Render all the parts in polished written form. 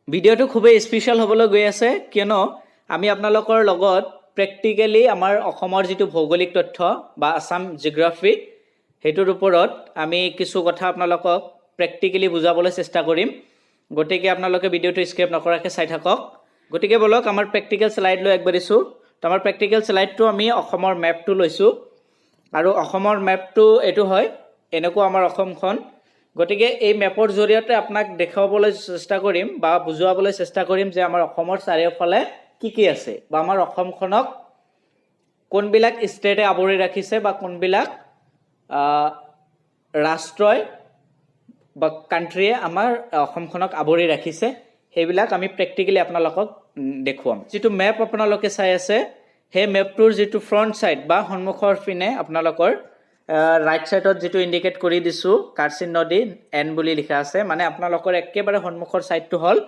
ভিডিওটো খুবেই স্পেশাল হ'বলৈ গৈ আছে কিয়নো আমি আপোনালোকৰ লগত প্ৰেক্টিক্যালি আমাৰ অসমৰ যেটো ভৌগোলিক তথ্য বা আসাম জিওগ্ৰাফি হেতুৰ ওপৰত আমি কিছু কথা আপোনালোকক প্ৰেক্টিক্যালি বুজাবলৈ চেষ্টা কৰিম গতিকে আপোনালোকে ভিডিওটো স্কিপ নকৰাকৈ চাই থাকক গতিকে বলক আমাৰ প্ৰেক্টিক্যাল স্লাইড লৈ আগবাঢ়িছো তো আমাৰ প্ৰেক্টিক্যাল স্লাইডটো আমি অসমৰ মেপটো লৈছো আৰু অসমৰ মেপটো এটো হয় এনেকুৱা আমাৰ অসমখন গতিকে এই মেপৰ জৰিয়তে আপোনাক দেখাবলৈ চেষ্টা কৰিম বা বুজাবলৈ চেষ্টা কৰিম যে আমাৰ অসমৰ চাৰিওফালে কি আছে বা আমাৰ অসমখনক কোনবিলাক ষ্টেটে আৱৰি ৰাখিছে বা কোনবিলাক ৰাষ্ট্ৰই বা কান্ট্ৰিয়ে আমাৰ অসমখনক আৱৰি ৰাখিছে সেইবিলাক আমি প্ৰেক্টিক্যালি আপোনালোকক দেখুৱাম যেটো মেপ আপোনালোকে চাই আছে হে মেপটোৰ যেটো ফ্ৰন্ট সাইড বা সন্মুখৰ পিনে আপোনালোকৰ ৰাইট সাইডত যেটো ইন্ডিকেট কৰি দিছো কাৰ্চিন নদী এন বুলি লিখা আছে মানে আপোনালোকৰ একেবাৰে সন্মুখৰ সাইডটো হল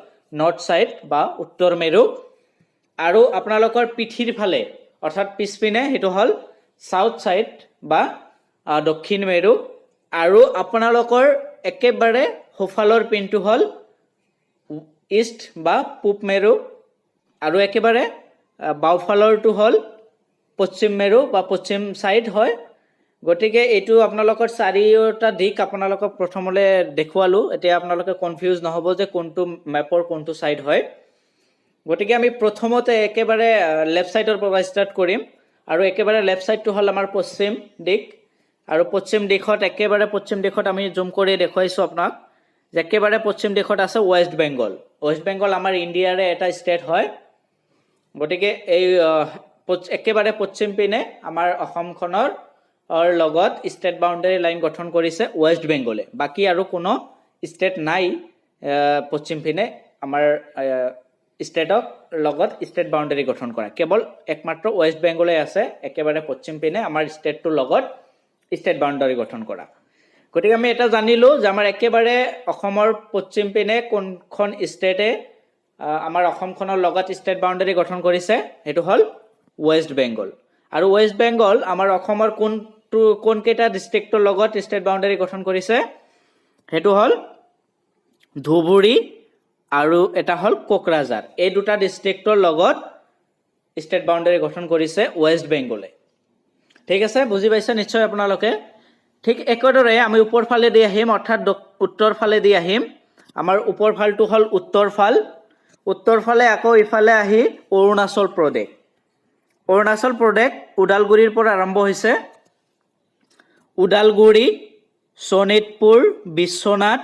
নৰ্থ সাইড বা উত্তৰ মেৰু আৰু আপোনালোকৰ পিঠিৰ ফালে অৰ্থাৎ পিছপিনে হেতু হল সাউথ সাইড বা দক্ষিণ মেৰু আৰু আপোনালোকৰ একেবাৰে হোফালৰ পিনটো হল ইষ্ট বা পূব মেৰু আৰু একেবাৰে বাওফালৰটো হল পশ্চিম মেৰু বা পশ্চিম সাইড হয় গতিকে এটো আপোনালোকৰ চাৰিওটা দিক আপোনালোকক প্ৰথমলে দেখুৱালো এতিয়া আপোনালোকে কনফিউজ নহব যে কোনটো মেপৰ কোনটো সাইড হয় গতিকে আমি প্ৰথমতে একেবাৰে লেফট সাইডৰ পৰা ষ্টাৰ্ট কৰিম আৰু একেবাৰে লেফট সাইডটো হল আমাৰ পশ্চিম দিক আৰু পশ্চিম দিশত একেবাৰে পশ্চিম দিশত আমি জুম কৰি দেখুৱাইছো আপোনাক যে একেবাৰে পশ্চিম দিশত আছে ওয়েস্ট বেংগল আমাৰ ইণ্ডিয়াৰে এটা ষ্টেট হয় গতিকে এই একেবাৰে পশ্চিম পিনে আমাৰ অসমখনৰ লগত ষ্টেট বাউণ্ডাৰী লাইন গঠন কৰিছে ওয়েস্ট বেংগলে বাকি আৰু কোনো ষ্টেট নাই পশ্চিম পিনে আমাৰ ষ্টেটক লগত ষ্টেট বাউণ্ডাৰী গঠন কৰা কেৱল একমাত্ৰ ওয়েস্ট বেংগলে আছে একেবাৰে পশ্চিম পিনে আমাৰ ষ্টেটটোৰ লগত ষ্টেট বাউণ্ডাৰী গঠন কৰা গতিকে আমি এটা জানিলো যে আমাৰ একেবাৰে অসমৰ পশ্চিম পিনে কোনখন ষ্টেটে আমাৰ অসমখনৰ লগত ষ্টেট বাউণ্ডাৰী গঠন কৰিছে হেতু হল ওয়েস্ট বেংগল আৰু ওয়েস্ট বেংগল আমাৰ অসমৰ কোন কেটা ডিস্ট্ৰিক্টৰ লগত ষ্টেট বাউণ্ডাৰী গঠন কৰিছে হেতু হল ধুবুৰী আৰু এটা হল কোকৰাঝাৰ এই দুটা ডিস্ট্ৰিক্টৰ লগত ষ্টেট বাউণ্ডাৰী গঠন কৰিছে ওয়েস্ট বেংগলে ঠিক আছে বুজি পাইছে নিশ্চয় আপোনালোকে ঠিক একদৰে আমি উপৰ ফালে দি আহিম অৰ্থাৎ উত্তৰ ফালে দি আহিম আমাৰ উপৰ ফালটো হল উত্তৰ ফালে আকৌ ইফালে আহি অৰুণাচল প্ৰদেশ উদালগুৰিৰ পৰা আৰম্ভ হৈছে উদালগুৰি শোণিতপুৰ বিশ্বনাথ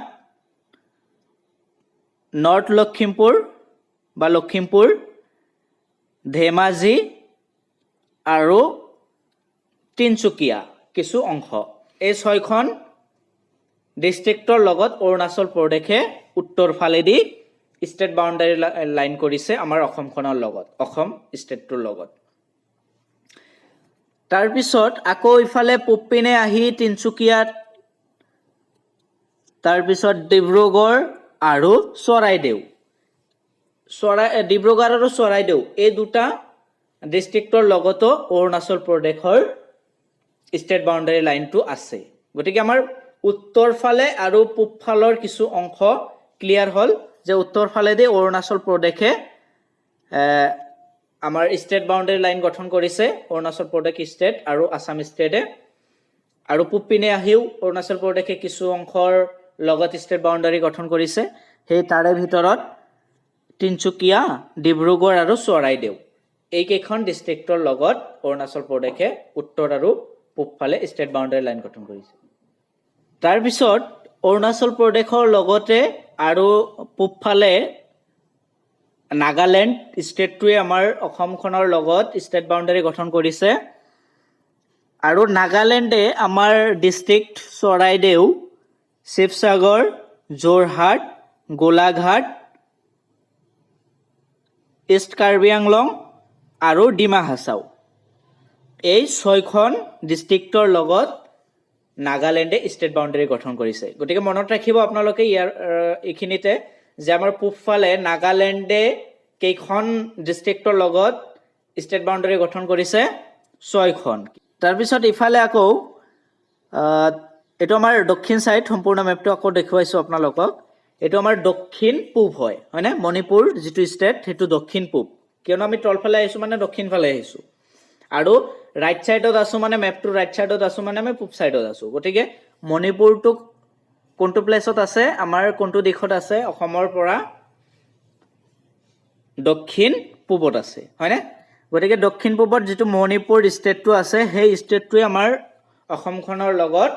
নৰ্থ লখিমপুৰ ধেমাজি আৰু তিনচুকীয়া কিছু অংশ এই ছয়খন ডিস্ট্ৰিক্টৰ লগত অৰুণাচল প্ৰদেশে উত্তৰ ফালেদি ষ্টেট বাউণ্ডাৰী লাইন কৰিছে আমাৰ অসমখনৰ লগত অসম ষ্টেটটোৰ লগত তাৰ পিছত আকৌ ইফালে পূবপিনে আহি তিনচুকীয়াত তাৰ পিছত ডিব্ৰুগড় আৰু চৰাইদেউ এই দুটা ডিস্ট্ৰিক্টৰ লগতো অৰুণাচল প্ৰদেশৰ ষ্টেট বাউণ্ডাৰী লাইনটো আছে গতিকে আমাৰ উত্তৰ ফালে আৰু পূব ফালৰ কিছু অংশ ক্লিয়াৰ হল যে উত্তৰ ফালে দি অৰুণাচল প্ৰদেশে আমাৰ ষ্টেট বাউণ্ডাৰী লাইন গঠন কৰিছে অৰুণাচল প্ৰদেশ ষ্টেট আৰু আসাম ষ্টেটে আৰু পূব পিনে আহিও অৰুণাচল প্ৰদেশে কিছু অংশৰ লগত ষ্টেট বাউণ্ডাৰী গঠন কৰিছে সেই তাৰে ভিতৰত তিনচুকীয়া ডিব্ৰুগড় আৰু চৰাইদেউ এই কেইখন ডিস্ট্ৰিক্টৰ লগত অৰুণাচল প্ৰদেশে উত্তৰ আৰু পূব ফালে ষ্টেট বাউণ্ডাৰী লাইন গঠন কৰিছে তাৰ পিছত অৰুণাচল প্ৰদেশৰ লগতে আৰু পূব ফালে নাগালেণ্ড ষ্টেটটোৱে আমাৰ অসমখনৰ লগত ষ্টেট বাউণ্ডাৰী গঠন কৰিছে আৰু নাগালেণ্ডে আমাৰ ডিস্ট্ৰিক্ট চৰাইদেউ শিৱসাগৰ যোৰহাট গোলাঘাট ইষ্ট কাৰ্বি আংলং আৰু ডিমা হাছাও এই ছয়খন ডিস্ট্ৰিক্টৰ লগত নাগালেণ্ডে ষ্টেট বাউণ্ডাৰী গঠন কৰিছে গতিকে মনত ৰাখিব আপোনালোকে ইয়াৰ এইখিনিতে যে আমাৰ পূবফালে নাগালেণ্ডে কেইখন ডিস্ট্ৰিক্টৰ লগত ষ্টেট বাউণ্ডাৰী গঠন কৰিছে 6খন তাৰ পিছত ইফালে আকৌ এটো আমাৰ দক্ষিণ সাইড সম্পূৰ্ণ মেপটো আকৌ দেখুৱাইছো আপোনালোকক এইটো আমাৰ দক্ষিণ পূব হয় হয়নে মণিপুৰ যিটো ষ্টেট সেইটো দক্ষিণ পূব কিয়নো আমি তলফালে আহিছো মানে দক্ষিণ ফালে আহিছো আৰু ৰাইট সাইডত আছো মানে মেপটো ৰাইট সাইডত আছো মানে আমি পূব সাইডত আছো গতিকে মণিপুৰটো কোনটো প্লেসত আছে আমাৰ কোনটো দিশত আছে অসমৰ পৰা দক্ষিণ পূবত আছে হয়নে গতিকে দক্ষিণ পূবত যেটো মণিপুৰ ষ্টেটটো আছে সেই ষ্টেটটোৱে আমাৰ অসমখনৰ লগত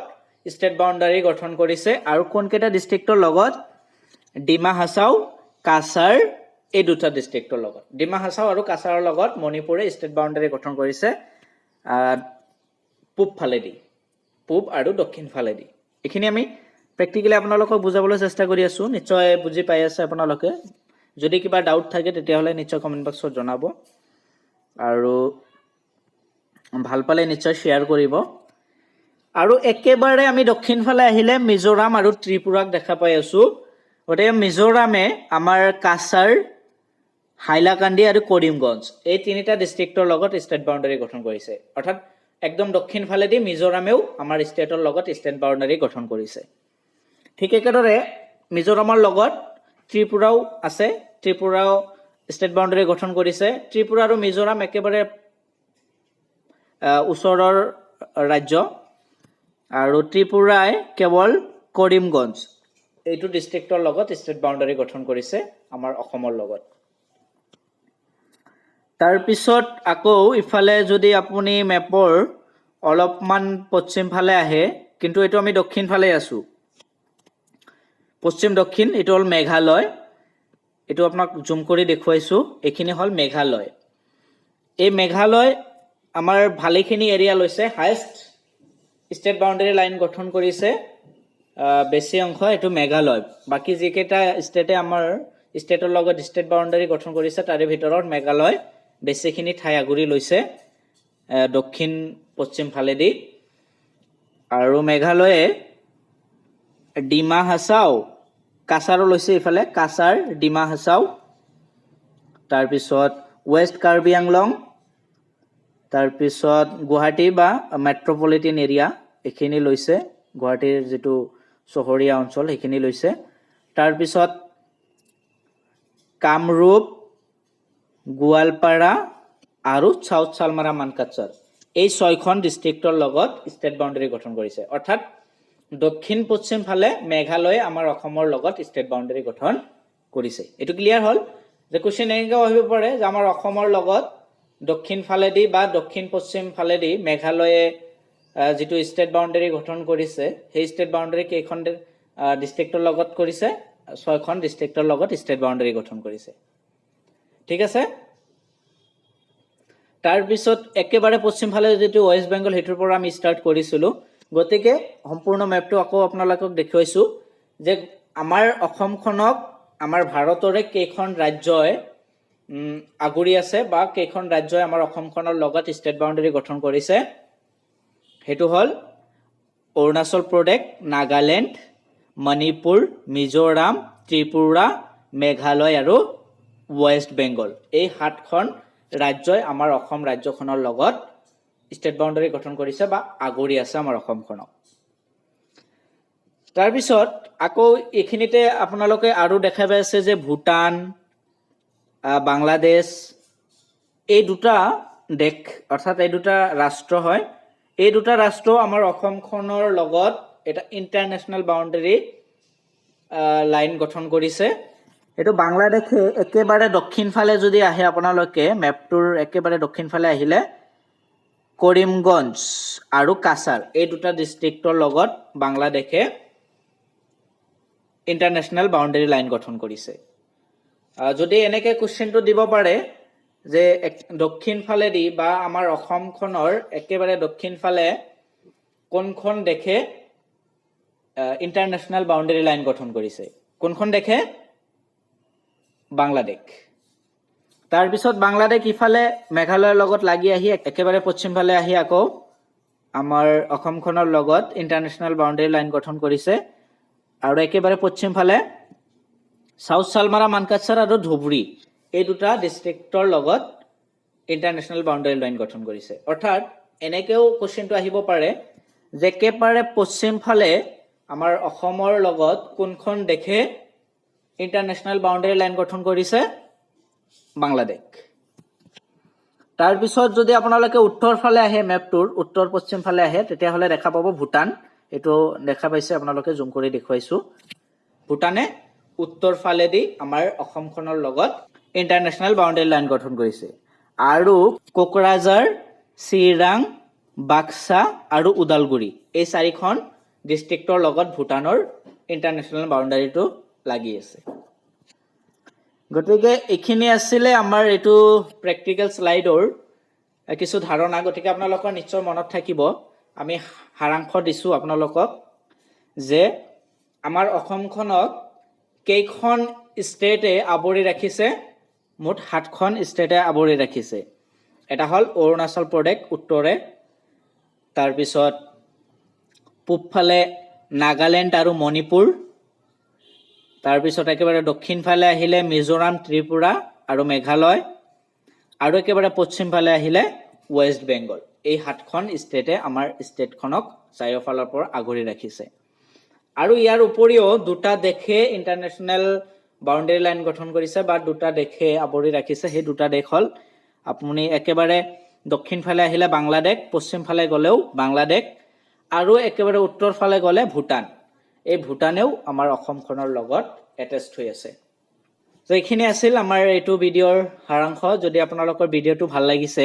ষ্টেট বাউন্ডাৰী গঠন কৰিছে আৰু কোনকেটা ডিস্ট্ৰিক্টৰ লগত ডিমা হাছাও কাছাৰ এই দুটা ডিস্ট্ৰিক্টৰ লগত ডিমা হাছাও আৰু কাছাৰৰ লগত মণিপুৰে ষ্টেট বাউন্ডাৰী গঠন কৰিছে পূব ফালেদি পূব আৰু দক্ষিণ ফালেদি এখিনি আমি প্ৰ্যাকটিক্যালি আপোনালোকক বুজাবলৈ চেষ্টা কৰি আছো নিশ্চয় বুজি পাই আছে আপোনালোকে যদি কিবা ডাউট থাকে তেতিয়াহলে নিশ্চয় কমেন্ট বক্সত জনাব আৰু ভাল পালে নিশ্চয় শেয়াৰ কৰিব আৰু একেবাৰে আমি দক্ষিণ ফালে আহিলে মিজোৰাম আৰু ত্ৰিপুৰাক দেখা পাই আছো গতিকে মিজোৰামে আমাৰ কাছাৰ হাইলাকান্দি আৰু কৰিমগঞ্জ এই তিনিটা ডিস্ট্ৰিক্টৰ লগত ষ্টেট বাউন্ডাৰী গঠন কৰিছে অৰ্থাৎ একদম দক্ষিণ ফালেদি মিজোৰামেও আমাৰ ষ্টেটৰ লগত ষ্টেট বাউন্ডাৰী গঠন কৰিছে ঠিক একেদৰে মিজোৰামৰ লগত ত্ৰিপুৰাও আছে ত্ৰিপুৰাও ষ্টেট বাউন্ডাৰী গঠন কৰিছে ত্ৰিপুৰা আৰু মিজোৰাম একেবাৰে ওচৰৰ ৰাজ্য আৰু ত্ৰিপুৰাই কেৱল কৰিমগঞ্জ এইটো ডিস্ট্ৰিক্টৰ লগত ষ্টেট বাউন্ডাৰী গঠন কৰিছে আমাৰ অসমৰ লগত তাৰ পিছত আকৌ ইফালে যদি আপুনি মেপৰ অলপমান পশ্চিম ফালে আহে কিন্তু এটো আমি দক্ষিণ ফালে আছো পশ্চিম দক্ষিণ এটো হল মেঘালয় এটো আপোনাক জুম কৰি দেখুৱাইছো এখিনি হল মেঘালয় এই মেঘালয় আমাৰ ভালেখিনি এৰিয়া লৈছে হাইয়েস্ট ষ্টেট বাউন্ডাৰী লাইন গঠন কৰিছে বেছি অংশ এটো মেঘালয় বাকি যিকেটা ষ্টেটে আমাৰ ষ্টেটৰ লগত ষ্টেট বাউন্ডাৰী গঠন কৰিছে তাৰে ভিতৰত মেঘালয় বেছিখিনি ঠাই আগুৰি লৈছে দক্ষিণ পশ্চিম ফালেদি আৰু মেঘালয়ে ডিমা হাছাও কাছাৰো লৈছে ইফালে কাছাৰ ডিমা হাছাও তাৰ পিছত ওয়েস্ট কাৰ্বি আংলং তাৰ পিছত গুৱাহাটী বা মেট্ৰপলিটন এৰিয়া এখিনি লৈছে গুৱাহাটীৰ যেটো চহৰীয়া অঞ্চল এখিনি লৈছে তাৰ পিছত কামৰূপ গোৱালপাৰা আৰু সাউথ সালমাৰা মানকাচৰ এই ছয়খন ডিস্ট্ৰিক্টৰ লগত ষ্টেট বাউন্ডাৰী গঠন কৰিছে অৰ্থাৎ দক্ষিণ পশ্চিম ফালে মেঘালয়ে আমাৰ অসমৰ লগত ষ্টেট বাউন্ডাৰী গঠন কৰিছে এটো ক্লিয়াৰ হল যে কোশ্চেন এনেকৈ আহিব পাৰে যে আমাৰ অসমৰ লগত দক্ষিণ ফালেদি বা দক্ষিণ পশ্চিম ফালেদি মেঘালয়ে যেটো ষ্টেট বাউন্ডাৰী গঠন কৰিছে সেই ষ্টেট বাউন্ডাৰী কেইখন ডিস্ট্ৰিক্টৰ লগত কৰিছে ছয়খন ডিস্ট্ৰিক্টৰ লগত ষ্টেট বাউন্ডাৰী গঠন কৰিছে ঠিক আছে তাৰ পিছত একেবাৰে পশ্চিম ফালে যেটো ওয়েস্ট বেংগল হেতুৰ পৰা আমি ষ্টাৰ্ট কৰিছিলো গতিকে সম্পূৰ্ণ মেপটো আকৌ আপোনালোকক দেখুৱাইছো যে আমাৰ অসমখনক আমাৰ ভাৰতৰে কেইখন ৰাজ্যই আগুৰি আছে বা কেইখন ৰাজ্যই আমাৰ অসমখনৰ লগত ষ্টেট বাউন্ডাৰী গঠন কৰিছে হেতু হল অৰুণাচল প্ৰদেশ নাগালেণ্ড মণিপুৰ মিজোৰাম ত্ৰিপুৰা মেঘালয় আৰু ওয়েস্ট বেংগল এই সাতখন ৰাজ্যই আমাৰ অসম ৰাজ্যখনৰ লগত ষ্টেট বাউন্ডাৰী গঠন কৰিছে বা আগুৰি আছে আমাৰ অসমখনক তাৰ পিছত আকৌ এখিনিতে আপোনালোকে আৰু দেখা পাই আছে যে ভূটান বাংলাদেশ এই দুটা দেশ অৰ্থাৎ এই দুটা ৰাষ্ট্ৰ হয় এই দুটা ৰাষ্ট্ৰ আমাৰ অসমখনৰ লগত এটা ইন্টাৰনেশনাল বাউন্ডাৰী লাইন গঠন কৰিছে এটো বাংলাদেশে একেবাৰে দক্ষিণ ফালে যদি আহে আপোনালোকে মেপটোৰ একেবাৰে দক্ষিণ ফালে আহিলে কৰিমগঞ্জ আৰু কাছাৰ এই দুটা ডিস্ট্ৰিক্টৰ লগত বাংলাদেশে ইন্টাৰনেশনাল বাউন্ডাৰী লাইন গঠন কৰিছে যদি এনেকে কোশ্চেনটো দিব পাৰে যে দক্ষিণ ফালেদি বা আমাৰ অসমখনৰ একেবাৰে দক্ষিণ ফালে কোনখন দেশে ইন্টাৰনেশনাল বাউন্ডাৰী লাইন গঠন কৰিছে কোনখন দেশে বাংলাদেশ তাৰ পিছত বাংলাদেশ ইফালে মেঘালয়ৰ লগত লাগি আহি একেবাৰে পশ্চিম ফালে আহি আকৌ আমাৰ অসমখনৰ লগত ইন্টাৰনেশনাল বাউন্ডাৰী লাইন গঠন কৰিছে আৰু একেবাৰে পশ্চিম ফালে সাউথ সালমাৰা মানকাচৰ আৰু ধুবুৰী এই দুটা ডিস্ট্ৰিক্টৰ লগত ইন্টাৰনেশনাল বাউন্ডাৰী লাইন গঠন কৰিছে অৰ্থাৎ এনেকেও কোশ্চেনটো আহিব পাৰে যে একেবাৰে পশ্চিম ফালে আমাৰ অসমৰ লগত কোনখন দেশে ইণ্টাৰনেশ্যনেল বাউণ্ডাৰী লাইন গঠন কৰিছে বাংলাদেশ তাৰ পিছত যদি আপোনালোকে উত্তৰ ফালে আহে মেপটোৰ উত্তৰ পশ্চিম ফালে আহে তেতিয়াহলে দেখা পাব ভুটান এটো দেখা পাইছে আপোনালোকে জুম কৰি দেখুৱাইছো ভুটানে উত্তৰ ফালেদি আমাৰ অসমখনৰ লগত ইণ্টাৰনেশ্যনেল বাউণ্ডাৰী লাইন গঠন কৰিছে আৰু কোকৰাঝাৰ চিৰাং বাক্সা আৰু উদালগুৰি এই চাৰিখন ডিস্ট্ৰিক্টৰ লগত ভুটানৰ ইণ্টাৰনেশ্যনেল বাউণ্ডাৰীটো লাগি আছে গতিকে এখিনি আছিলে আমাৰ এটো প্ৰ্যাকটিক্যাল স্লাইডৰ কিছু ধাৰণা গতিকে আপোনালোকৰ নিশ্চয় মনত থাকিব আমি হাৰাংশ দিছো আপোনালোকক যে আমাৰ অসমখনক কেইখন ষ্টেটে আবৰি ৰাখিছে মুঠ 7খন ষ্টেটে আবৰি ৰাখিছে এটা হল অৰুণাচল প্ৰদেশ উত্তৰে তাৰ পিছত পূবফালে নাগালেণ্ড আৰু মণিপুৰ তাৰ পিছত একেবাৰে দক্ষিণ ফালে আহিলে মিজোৰাম ত্ৰিপুৰা আৰু মেঘালয় আৰু একেবাৰে পশ্চিম ফালে আহিলে ওয়েস্ট বেংগল এই 7খন ষ্টেটে আমাৰ ষ্টেটখনক চাৰিওফালৰ পৰা আগৰি ৰাখিছে আৰু ইয়াৰ উপৰিও দুটা দেশে ইণ্টাৰনেশ্যনেল বাউণ্ডাৰী লাইন গঠন কৰিছে বা দুটা দেশে আবৰি ৰাখিছে সেই দুটা দেশ হল আপুনি একেবাৰে দক্ষিণ ফালে আহিলে বাংলাদেশ পশ্চিম ফালে গলেও বাংলাদেশ আৰু একেবাৰে উত্তৰ ফালে গলে ভুটান এই ভুটানেও আমাৰ অসমখনৰ লগত এটেচড হৈ আছে তো এইখিনি আছিল আমাৰ এইটো ভিডিঅ'ৰ সাৰাংশ যদি আপোনালোকৰ ভিডিঅ'টো ভাল লাগিছে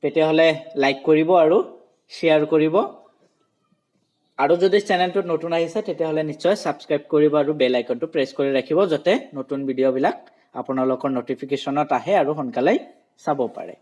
তেতিয়াহলে লাইক কৰিব আৰু শেয়াৰ কৰিব আৰু যদি চেনেলটোত নতুন আহিছে তেতিয়াহলে নিশ্চয় সাবস্ক্ৰাইব কৰিব আৰু বেল আইকনটো প্ৰেছ কৰি ৰাখিব যাতে নতুন ভিডিঅ'বিলাক আপোনালোকৰ নটিফিকেশ্যনত আহে আৰু সোনকালে চাব পাৰে